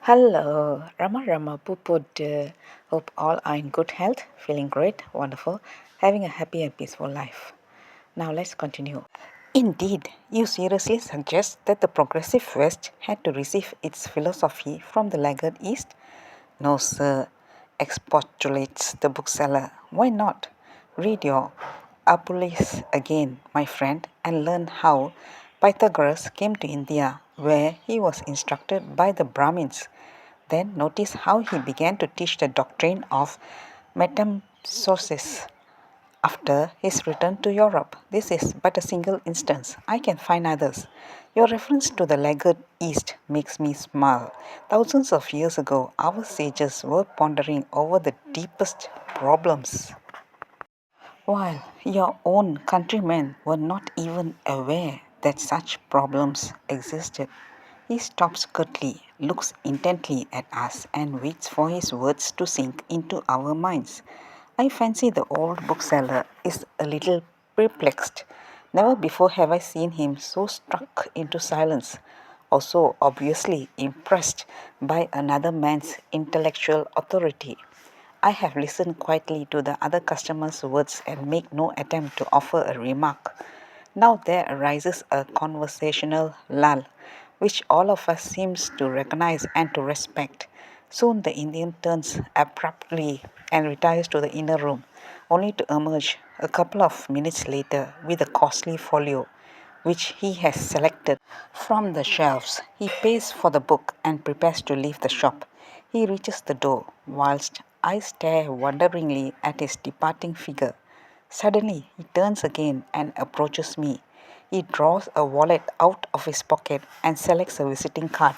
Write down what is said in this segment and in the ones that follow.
Hello, Rama Rama Pupud. Hope all are in good health, feeling great, wonderful, having a happy and peaceful life. Now let's continue. Indeed, you seriously suggest that the progressive West had to receive its philosophy from the laggard East? No, sir, expostulates the bookseller. Why not? Read your Apullis again, my friend, and learn how Pythagoras came to India, where he was instructed by the Brahmins. Then notice how he began to teach the doctrine of metempsychosis after his return to Europe. This is but a single instance. I can find others. Your reference to the laggard East makes me smile. Thousands of years ago, our sages were pondering over the deepest problems, while your own countrymen were not even aware that such problems existed. He stops curtly, looks intently at us, and waits for his words to sink into our minds. I fancy the old bookseller is a little perplexed. Never before have I seen him so struck into silence, or so obviously impressed by another man's intellectual authority. I have listened quietly to the other customers' words and make no attempt to offer a remark. Now there arises a conversational lull, which all of us seems to recognize and to respect. Soon the Indian turns abruptly and retires to the inner room, only to emerge a couple of minutes later with a costly folio which he has selected from the shelves. He pays for the book and prepares to leave the shop. He reaches the door, whilst I stare wonderingly at his departing figure. Suddenly he turns again and approaches me. He draws a wallet out of his pocket and selects a visiting card.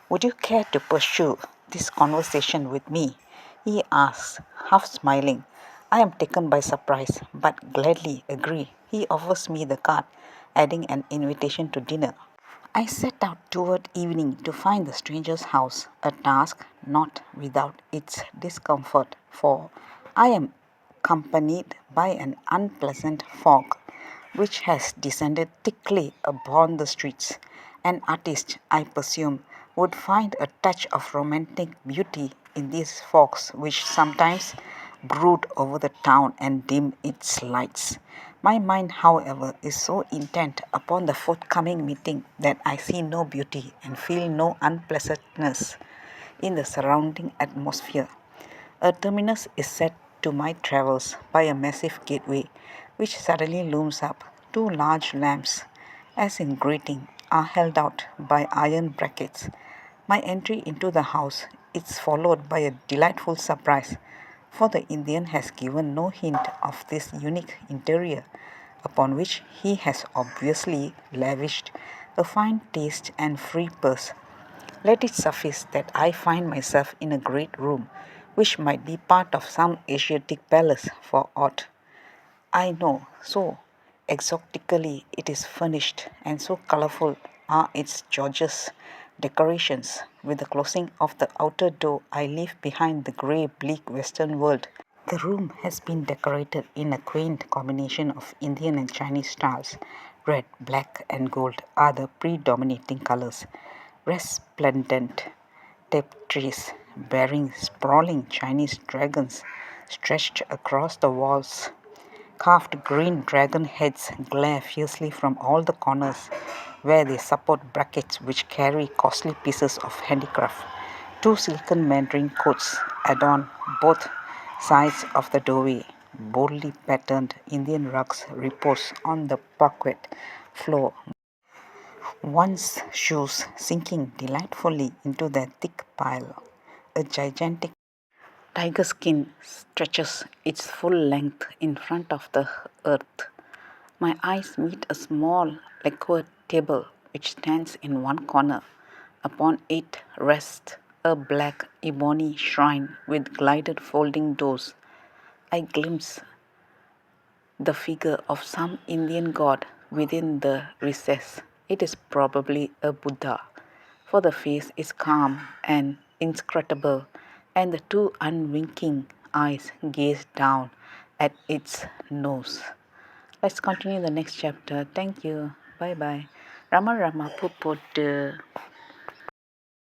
Would you care to pursue this conversation with me? He asks, half smiling. I am taken by surprise, but gladly agree. He offers me the card, adding an invitation to dinner. I set out toward evening to find the stranger's house, a task not without its discomfort, for I am accompanied by an unpleasant fog which has descended thickly upon the streets. An artist, I presume, would find a touch of romantic beauty in these fogs which sometimes brood over the town and dim its lights. My mind, however, is so intent upon the forthcoming meeting that I see no beauty and feel no unpleasantness in the surrounding atmosphere. A terminus is set to my travels by a massive gateway which suddenly looms up. Two large lamps, as in greeting, are held out by iron brackets. My entry into the house is followed by a delightful surprise, for the Indian has given no hint of this unique interior, upon which he has obviously lavished a fine taste and free purse. Let it suffice that I find myself in a great room, which might be part of some Asiatic palace for aught I know. So exotically it is furnished, and so colourful are its gorgeous decorations. With the closing of the outer door, I leave behind the grey, bleak western world. The room has been decorated in a quaint combination of Indian and Chinese styles. Red, black, and gold are the predominating colors. Resplendent tapestries bearing sprawling Chinese dragons stretched across the walls. Carved green dragon heads glare fiercely from all the corners, where they support brackets which carry costly pieces of handicraft. Two silken mandarin coats adorn both sides of the doorway. Boldly patterned Indian rugs repose on the parquet floor, one's shoes sinking delightfully into their thick pile. A gigantic tiger skin stretches its full length in front of the earth. My eyes meet a small lacquered table which stands in one corner. Upon it rests a black ebony shrine with gilded folding doors. I glimpse the figure of some Indian god within the recess. It is probably a Buddha, for the face is calm and inscrutable, and the two unwinking eyes gaze down at its nose. Let's continue the next chapter. Thank you. Bye bye. Rama Rama Puput.